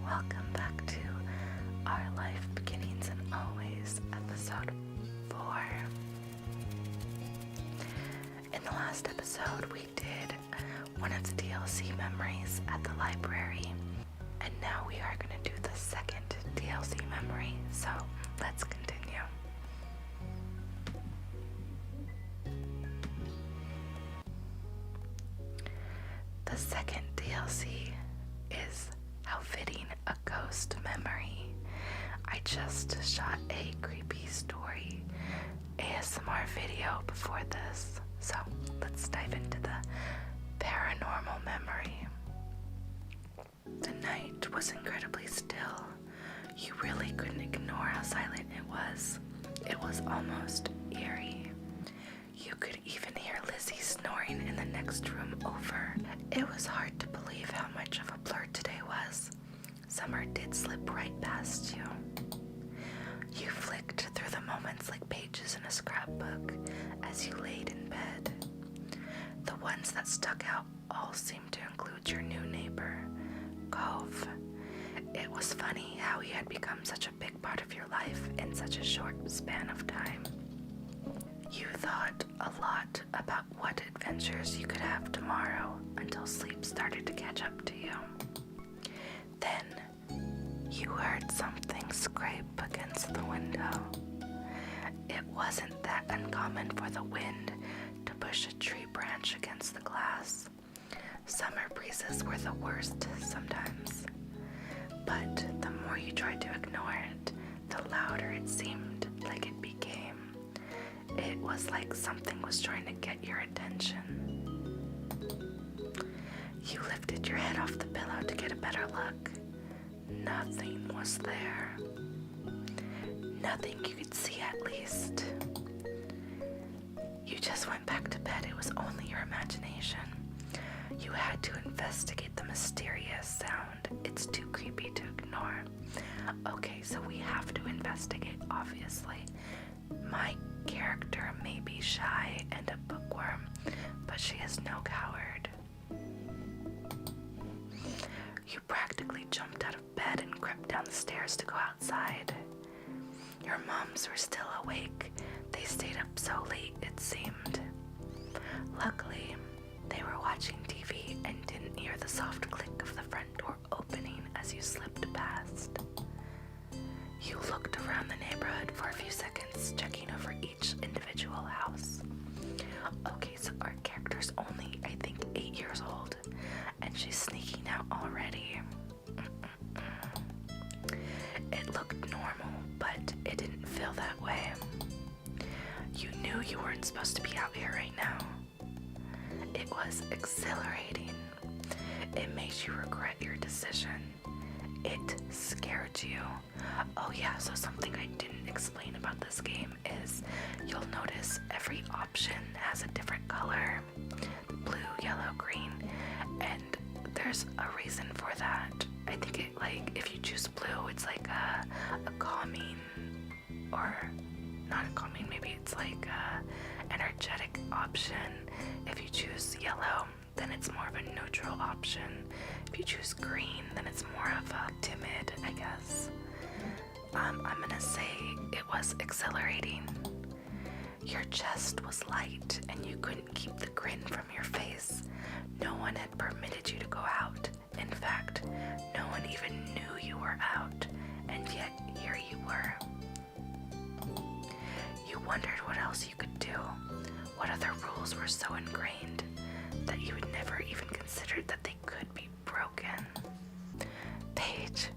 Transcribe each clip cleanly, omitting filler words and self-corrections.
welcome back to Our Life Beginnings and Always, episode 4. In the last episode, we did one of the DLC memories at the library, and now we are going to do the second DLC memory, so let's continue. The second DLC is How Fitting a Ghost Memory. I just shot a creepy story ASMR video before this, so let's dive into the paranormal memory. The night was incredibly still. You really couldn't ignore how silent it was. It was almost eerie. You could even hear Lizzie snoring in the next room over. It was hard to believe how much of a blur today was. Summer did slip right past you. You flicked through the moments like pages in a scrapbook as you laid in bed. The ones that stuck out all seemed to include your new neighbor, Cove. It was funny how he had become such a big part of your life in such a short span of time. You thought a lot about what adventures you could have tomorrow until sleep started to catch up to you. Then you heard something scrape against the window. It wasn't that uncommon for the wind to push a tree branch against the glass. Summer breezes were the worst sometimes, but the more you tried to ignore it, the louder it seemed like it became. It was like something was trying to get your attention. You lifted your head off the pillow to get a better look. Nothing was there. Nothing you could see, at least. You just went back to bed. It was only your imagination. You had to investigate the mysterious sound. It's too creepy to ignore. Okay, so we have to investigate, obviously. My character may be shy and a bookworm, but she is no coward. You practically jumped out of bed and crept down the stairs to go outside. Your moms were still awake. They stayed up so late, it seemed. Luckily, they were watching TV and didn't hear the soft click of the front door opening as you slipped past. You looked around the neighborhood for a few seconds, checking over each individual house. Okay, so our character's only, I think, 8 years old, and she's sneaking out already. It looked normal, but it didn't feel that way. You knew you weren't supposed to be out here right now. It was exhilarating. It made you regret your decision. It scared you. Oh yeah, so something I didn't explain about this game is you'll notice every option has a different color. Blue, yellow, green, and there's a reason for that. I think it, like, if you choose blue, it's like a calming, or not a calming, maybe it's like a energetic option. If you choose yellow, then it's more of a neutral option. If you choose green, then it's more of a timid, I guess. I'm gonna say it was exhilarating. Your chest was light and you couldn't keep the grin from your face. No one had permitted you to go out. In fact, no one even knew you were out, and yet here you were. You wondered what else you could do. What other rules were so ingrained that you had never even considered that they could be broken. Paige.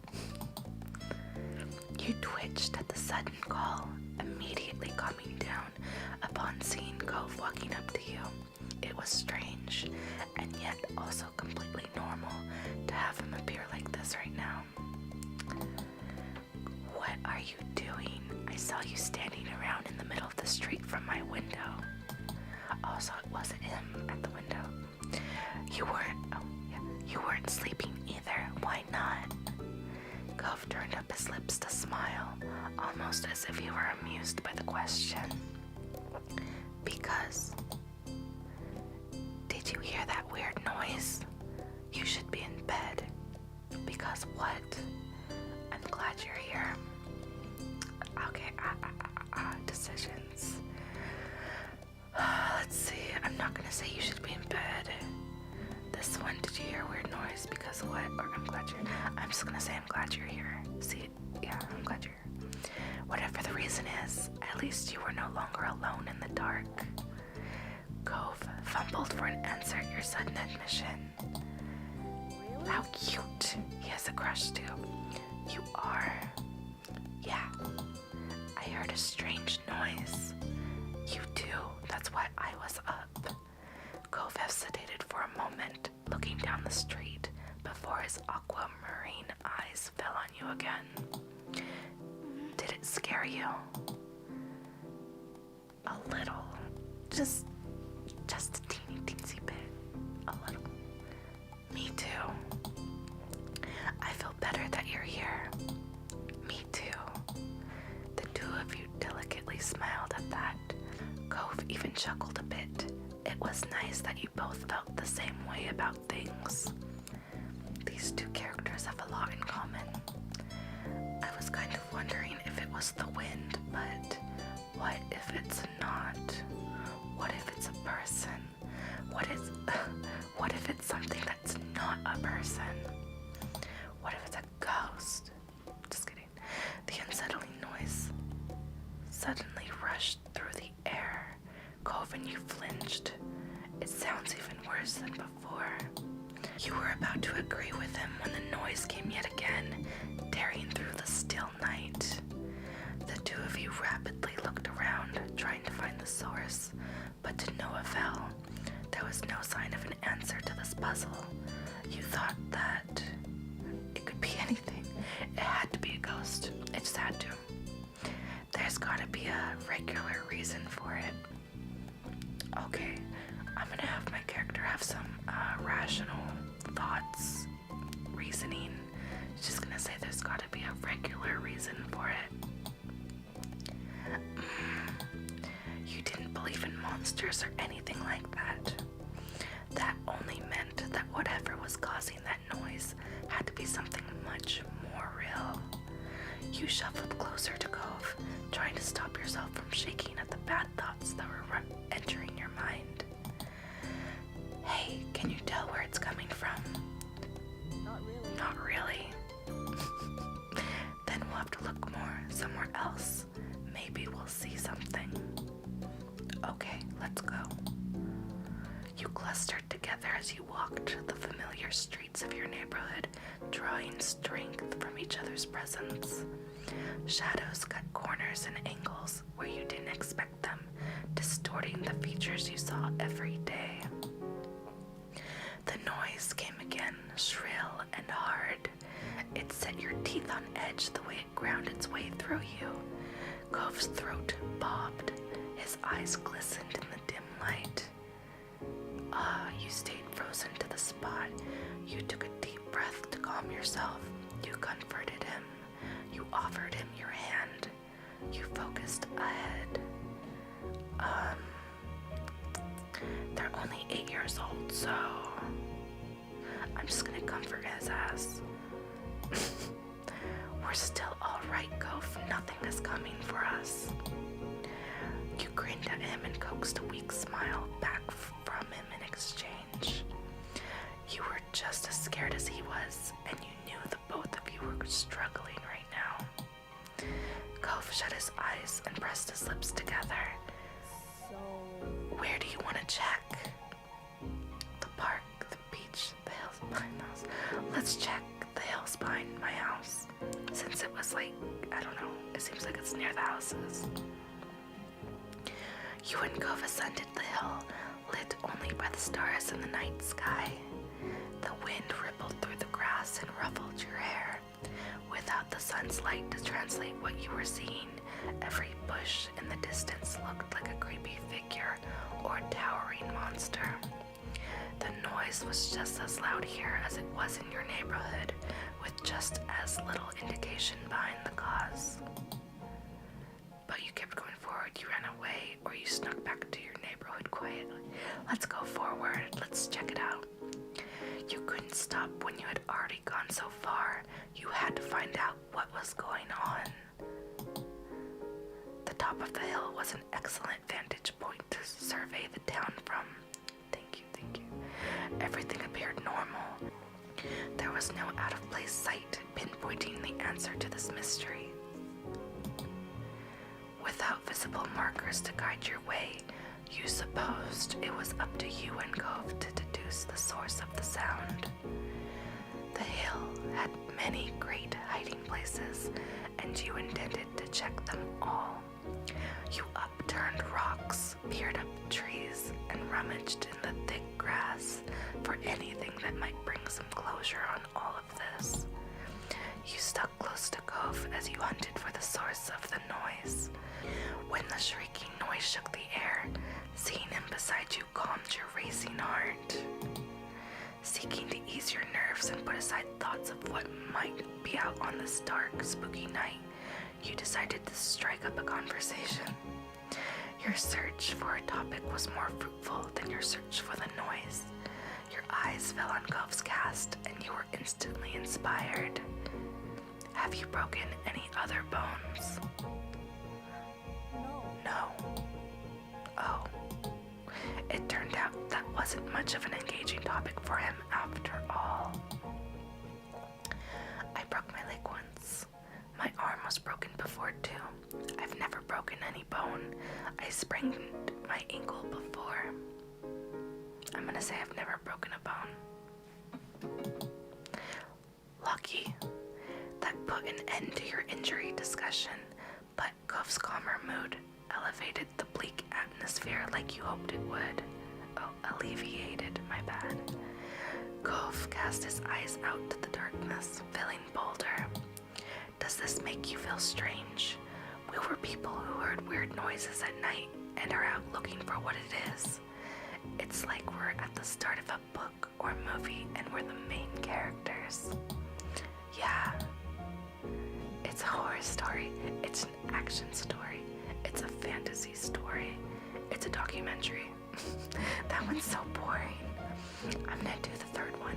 You twitched at the sudden call, immediately calming down upon seeing Cove walking up to you. It was strange, and yet also completely normal to have him appear like this right now. What are you doing? I saw you standing around in the middle of the street from my window. Also, it wasn't him at the window. You weren't sleeping either. Why not? Cove turned up his lips to smile, almost as if he were amused by the question. Because. Did you hear that weird noise? You should be in bed. Because what? glad you're here. Okay, decisions. Let's see. I'm not gonna say you should be in bed. This one, did you hear a weird noise? Because what? Or I'm just gonna say I'm glad you're here. See, yeah, I'm glad you're here. Whatever the reason is, at least you were no longer alone in the dark. Cove fumbled for an answer at your sudden admission. How cute. He has a crush too. You are. Yeah. I heard a strange noise. You too. That's why I was up. Cove hesitated for a moment, looking down the street, before his aquamarine eyes fell on you again. Did it scare you? A little. Just a teeny teensy bit. A little. Me too. I feel better that you're here. Me too. The two of you delicately smiled at that. Cove even chuckled a bit. It was nice that you both felt the same way about things. These two characters have a lot in common. I was kind of wondering if it was the wind, but what if it's not? What if it's a person? What if it's something that's not a person? What if it's a ghost? Just kidding. The unsettling noise suddenly rushed through the air. Cove and you flinched. It sounds even worse than before. You were about to agree with him when the noise came yet again, tearing through the still night. The two of you rapidly looked around, trying to find the source, but to no avail. There was no sign of an answer to this puzzle. You thought that it could be anything. It had to be a ghost. It just had to. There's gotta be a regular reason for it. Okay, I'm gonna have my character have some rational thoughts, reasoning. Just gonna say there's gotta be a regular reason for it. You didn't believe in monsters or anything like that. That only meant that whatever was causing that noise had to be something much more real. You shuffled closer to Cove, trying to stop yourself from shaking at the bad thoughts that were entering your mind. Hey, can you tell where it's coming from? Not really. Not really. Then we'll have to look more somewhere else. Maybe we'll see something. Okay, let's go. You clustered together as you walked the familiar streets of your neighborhood, drawing strength from each other's presence. Shadows cut corners and angles where you didn't expect them, distorting the features you saw every day. The noise came again, shrill and hard. It set your teeth on edge the way it ground its way through you. Cove's throat bobbed. His eyes glistened in the dim light. You stayed frozen to the spot. You took a deep breath to calm yourself. You comforted him. You offered him your hand. You focused ahead. They're only 8 years old, so I'm just gonna comfort his ass. We're still alright, Goph. Nothing is coming for us. You grinned at him and coaxed a weak smile back from him in exchange. You were just as scared as he was, and you knew the both of you were struggling right now. Goph shut his eyes and pressed his lips together. So, Where do you want to check? The park, the beach, the hills behind the house. Let's check the hills behind my house. Since it was like, I don't know, it seems like it's near the houses. You and Goph ascended the hill, lit only by the stars in the night sky. The wind rippled through the grass and ruffled your hair. Without the sun's light to translate what you were seeing, every bush in the distance looked like a creepy figure or towering monster. The noise was just as loud here as it was in your neighborhood, with just as little indication behind the cause. But you kept going forward. You ran away, or you snuck back to your neighborhood quietly. Let's go forward. Let's check it out. You couldn't stop when you had already gone so far. You had to find out what was going on. The top of the hill was an excellent vantage point to survey the town from. Thank you. Everything appeared normal. There was no out-of-place sight pinpointing the answer to this mystery. Without visible markers to guide your way, you supposed it was up to you and Cove to deduce the source of the sound. The hill had many great hiding places, and you intended to check them all. You upturned rocks, peered up trees, and rummaged in the thick grass for anything that might bring some closure on all of this. You stuck close to Cove as you hunted for the source of the noise. When the shrieking noise shook the air, seeing him beside you calmed your racing heart. Seeking to ease your nerves and put aside thoughts of what might be out on this dark, spooky night, you decided to strike up a conversation. Your search for a topic was more fruitful than your search for the noise. Your eyes fell on Cove's cast, and you were instantly inspired. Have you broken any other bones? No. Oh. It turned out that wasn't much of an engaging topic for him after all. I broke my leg once. My arm was broken before too. I've never broken any bone. I sprained my ankle before. I'm gonna say I've never broken a bone. Lucky. That put an end to your injury discussion, but Cove's calmer mood elevated the bleak atmosphere like you hoped it would. Oh, alleviated, my bad. Cove cast his eyes out to the darkness, feeling bolder. Does this make you feel strange? We were people who heard weird noises at night and are out looking for what it is. It's like we're at the start of a book or movie and we're the main characters. Yeah. It's a horror story. It's an action story. It's a fantasy story. It's a documentary. That one's so boring. I'm gonna do the third one.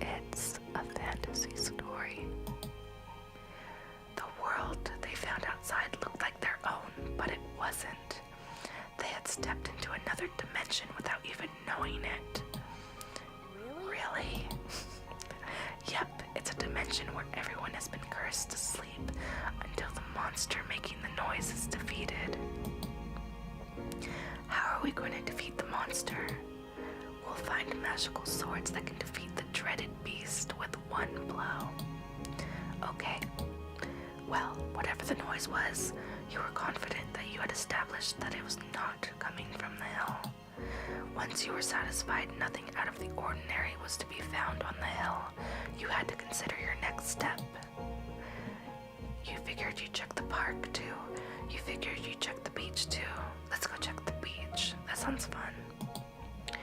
It's a fantasy story. The world they found outside looked like their own, but it wasn't. They had stepped into another dimension without even knowing it. Really? Yep, it's a dimension where everyone has been cursed to sleep until the monster making the noise is defeated. How are we going to defeat the monster? We'll find magical swords that can defeat the dreaded beast with one blow. Okay. Well, whatever the noise was, you were confident that you had established that it was not coming from the hill. Once you were satisfied nothing out of the ordinary was to be found on the hill, you had to consider your next step. You figured you'd check the park too. You figured you'd check the beach too. Let's go check the beach. That sounds fun.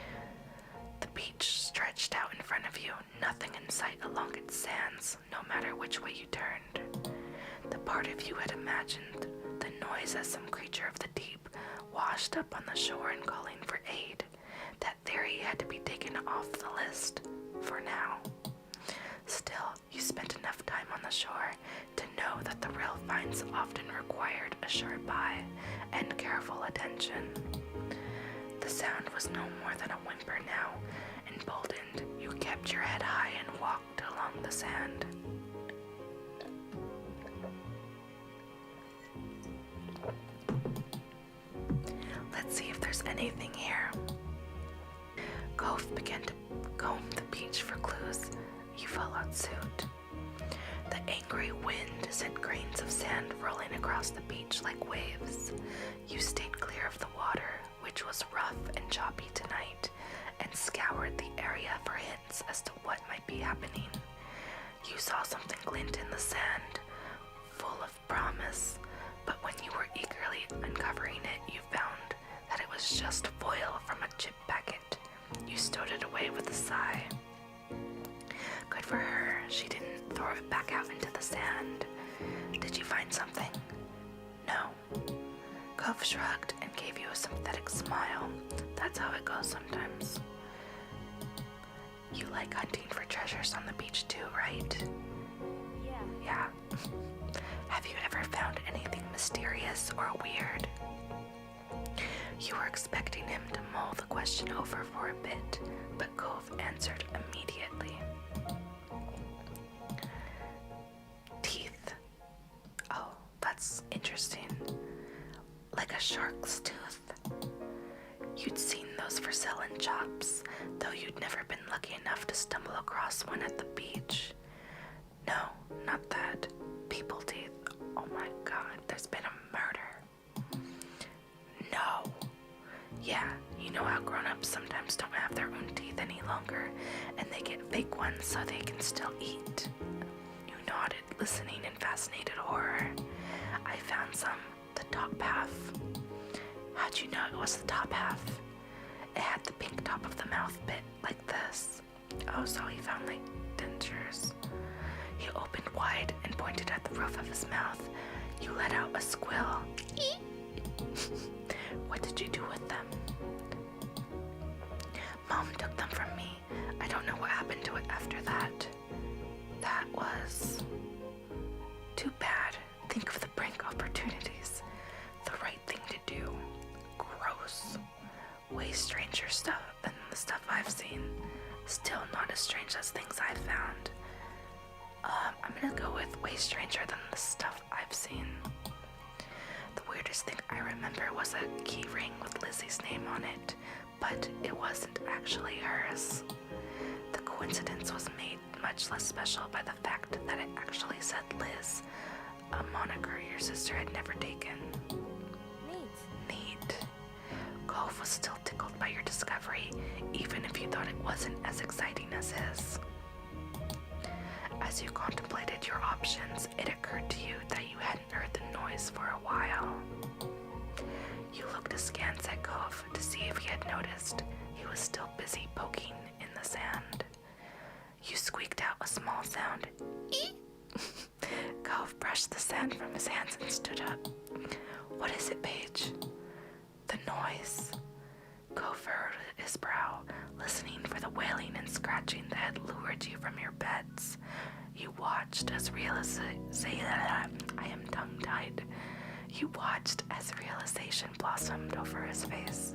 The beach stretched out in front of you, nothing in sight along its sands, no matter which way you turned. The part of you had imagined the noise as some creature of the deep washed up on the shore and calling for aid. That theory had to be taken off the list for now. Still, you spent enough time on the shore to know that the real finds often required a sharp eye and careful attention. The sound was no more than a whimper now. Emboldened, you kept your head high and walked along the sand. Let's see if there's anything here. Cove began to comb the beach for clues. You followed suit. The angry wind sent grains of sand rolling across the beach like waves. You stayed clear of the water, which was rough and choppy tonight, and scoured the area for hints as to what might be happening. You saw something glint in the sand, full of promise, but when you were eagerly uncovering it, you found that it was just foil from a chip packet. You stowed it away with a sigh. Good for her, she didn't throw it back out into the sand. Did you find something? No. Cove shrugged and gave you a sympathetic smile. That's how it goes sometimes. You You like hunting for treasures on the beach too, right? Yeah. Yeah. Have you ever found anything mysterious or weird? You were expecting him to mull the question over for a bit, but Cove answered immediately. Teeth. Oh, that's interesting. Like a shark's tooth. You'd seen those for sale in shops, though you'd never been lucky enough to stumble across one at the beach. No, not that. People teeth. Oh my god, there's been a murder. No. Yeah, you know how grown-ups sometimes don't have their own teeth any longer, and they get fake ones so they can still eat. You nodded, listening in fascinated horror. I found some, the top half. How'd you know it was the top half? It had the pink top of the mouth bit, like this. Oh, so he found, like, dentures. He opened wide and pointed at the roof of his mouth. You let out a squeal. What did you do with them? Mom took them from me. I don't know what happened to it after that. That was too bad. Think of the prank opportunities. The right thing to do. Gross. Way stranger stuff than the stuff I've seen. Still not as strange as things I've found. I'm gonna go with way stranger than the stuff I've seen. The weirdest thing I remember was a key ring with Lizzie's name on it, but it wasn't actually hers. The coincidence was made much less special by the fact that it actually said Liz, a moniker your sister had never taken. Neat. Cove was still tickled by your discovery, even if you thought it wasn't as exciting as his. As you contemplated your options, it occurred to you that you hadn't heard the noise for a while. You looked askance at Cove to see if he had noticed he was still busy poking in the sand. You squeaked out a small sound. Eek! Cove brushed the sand from his hands and stood up. What is it, Paige? The noise. Cove furrowed his brow, listening for the wailing and scratching that had lured you from your beds. You watched as I am tongue-tied. You watched as realization blossomed over his face.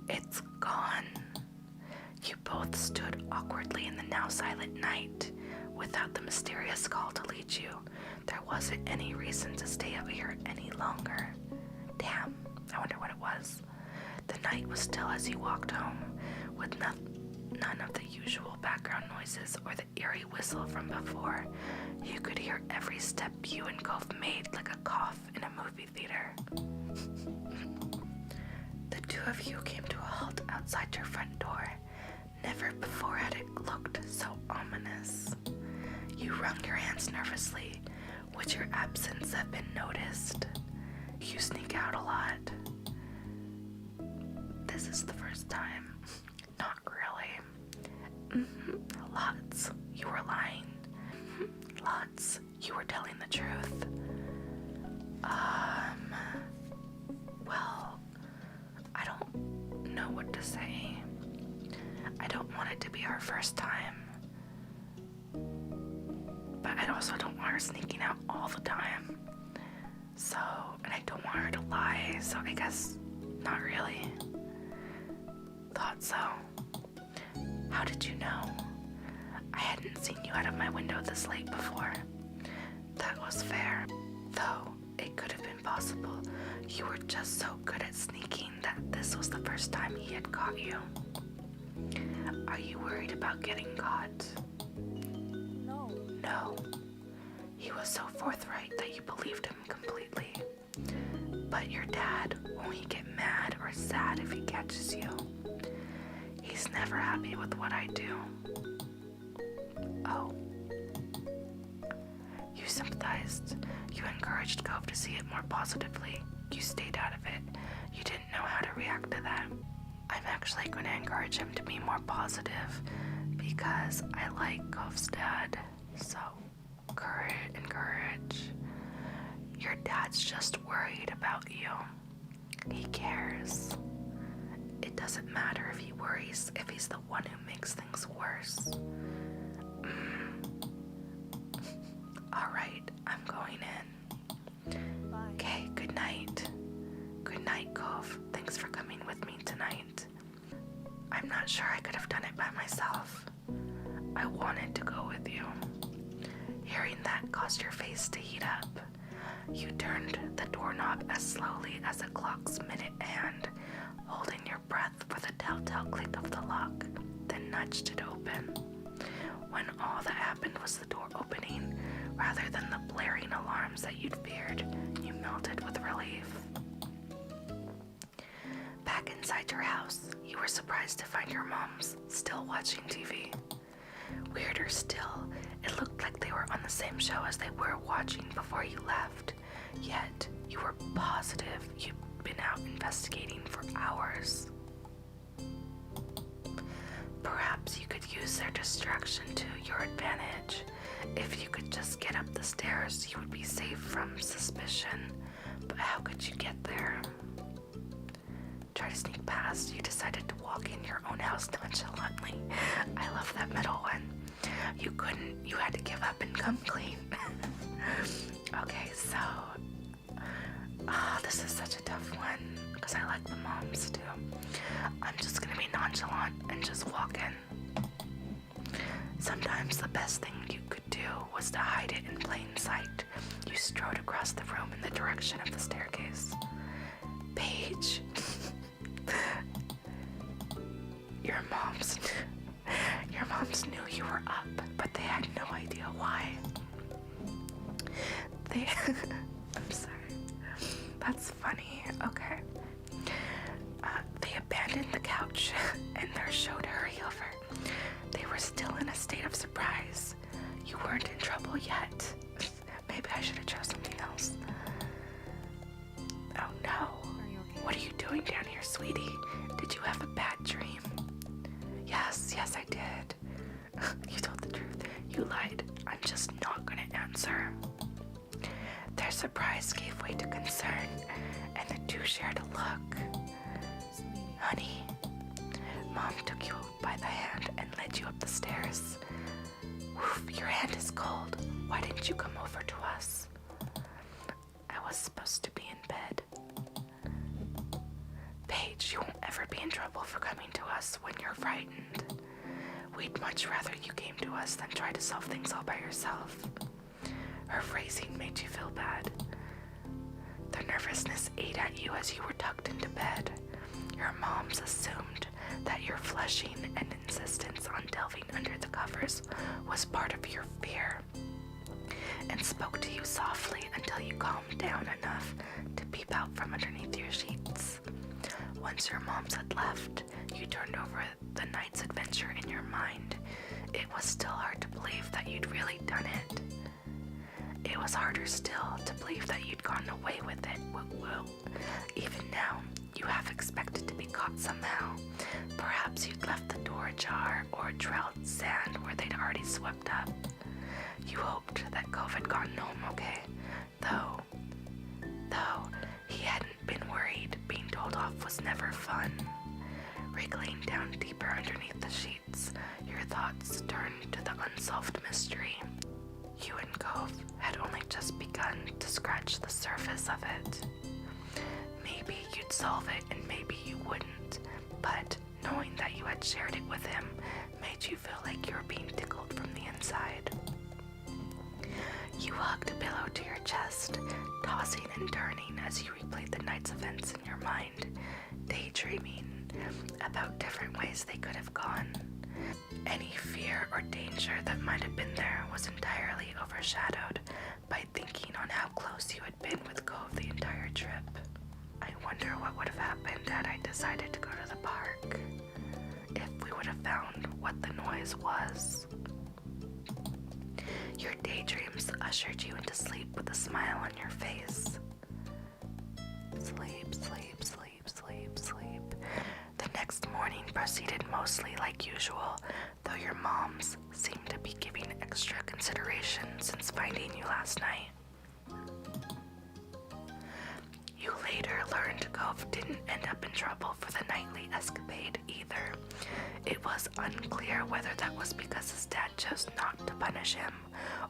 It's gone. You both stood awkwardly in the now silent night. Without the mysterious call to lead you, there wasn't any reason to stay out here any longer. Damn, I wonder what it was. The night was still as you walked home, with none of the usual background noises or the eerie whistle from before. You could hear every step you and Cove made like a cough in a movie theater. The two of you came to a halt outside your front door. Never before had it looked so ominous. You wrung your hands nervously. Would your absence have been noticed? You sneak out a lot. This is the first time. Not really. Lots. You were lying. Lots. You were telling the truth. Well, I don't know what to say. I don't want it to be our first time. But I also don't want her sneaking out all the time. So, and I don't want her to lie, so I guess not really. Thought so. How did you know? I hadn't seen you out of my window this late before. That was fair. Though, it could have been possible you were just so good at sneaking that this was the first time he had caught you. Are you worried about getting caught? No. He was so forthright that you believed him completely. But your dad, won't he get mad or sad if he catches you? He's never happy with what I do. Oh. You sympathized. You encouraged Cove to see it more positively. You stayed out of it. You didn't know how to react to that. I'm actually going to encourage him to be more positive because I like Cove's dad. So, encourage. Your dad's just worried about you. He cares. It doesn't matter if he worries, if he's the one who makes things worse. Alright, I'm going in. Bye. Okay, good night. Good night, Cove. Thanks for coming with me tonight. I'm not sure I could have done it by myself. I wanted to go with you. Hearing that caused your face to heat up. You turned the doorknob as slowly as a clock's minute hand, holding your breath for the telltale click of the lock, then nudged it open. When all that happened was the door opening, rather than the blaring alarms that you'd feared, you melted with relief. Back inside your house, you were surprised to find your moms still watching TV. Weirder still, it looked like they were on the same show as they were watching before you left, yet you were positive you'd been out investigating for hours. Perhaps you could use their distraction to your advantage. If you could just get up the stairs, you would be safe from suspicion. But how could you get there? Try to sneak past. You decided to walk in your own house nonchalantly. I love that middle one. You couldn't. You had to give up and come clean. Okay, so... this is such a tough one, because I like the moms too. I'm just gonna be nonchalant and just walk in. Sometimes the best thing you could do was to hide it in plain sight. You strode across the room in the direction of the staircase. Paige. Your moms knew you were up, but they had no idea why. I'm sorry. That's funny. Okay. They abandoned the couch and their show to hurry over. They were still in a state of surprise. You weren't in trouble yet. Maybe I should have chose something else. Oh no. Are you okay? What are you doing down here, sweetie? Did you have a bad dream? Yes, I did. You told the truth. You lied. I'm just not gonna answer. Their surprise gave way to concern, and the two shared a look. Sweetie. Honey, Mom took you by the hand and led you up the stairs. Woof, your hand is cold. Why didn't you come over to us? I was supposed to be in bed. Paige, you won't ever be in trouble for coming to us when you're frightened. We'd much rather you came to us than try to solve things all by yourself. Her phrasing made you feel bad. The nervousness ate at you as you were tucked into bed. Your moms assumed that your flushing and insistence on delving under the covers was part of your fear, and spoke to you softly until you calmed down enough to peep out from underneath your sheets. Once your moms had left, you turned over the night's adventure in your mind. It was still hard to believe that you'd really done it. It was harder still to believe that you'd gotten away with it. Woo-woo. Even now, you half expected to be caught somehow. Perhaps you'd left the door ajar or trailed sand where they'd already swept up. You hoped that Cove had gotten home okay, though he hadn't been worried. Being told off was never fun. Wriggling down deeper underneath the sheets, your thoughts turned to the unsolved mystery. You and Cove had only just begun to scratch the surface of it. Maybe you'd solve it and maybe you wouldn't, but knowing that you had shared it with him made you feel like you were being tickled from the inside. You hugged a pillow to your chest, tossing and turning as you replayed the night's events in your mind, daydreaming about different ways they could have gone. Any fear or danger that might have been there was entirely overshadowed by thinking on how close you had been with Cove the entire trip. I wonder what would have happened had I decided to go to the park. If we would have found what the noise was. Your daydreams ushered you into sleep with a smile on your face. Sleep, sleep, sleep, sleep, sleep. The next morning proceeded mostly like usual, though your moms seemed to be giving extra consideration since finding you last night. You later learned Gove didn't end up in trouble for the nightly escapade either. It was unclear whether that was because his dad chose not to punish him,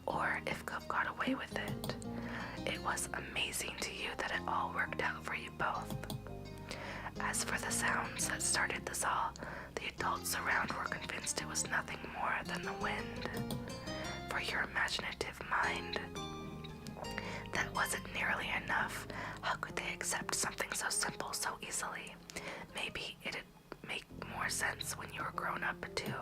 or if Gove got away with it. It was amazing to you that it all worked out for you both. As for the sounds that started this all, the adults around were convinced it was nothing more than the wind. For your imaginative mind, that wasn't nearly enough. How could they accept something so simple so easily? Maybe it'd make more sense when you were grown up too.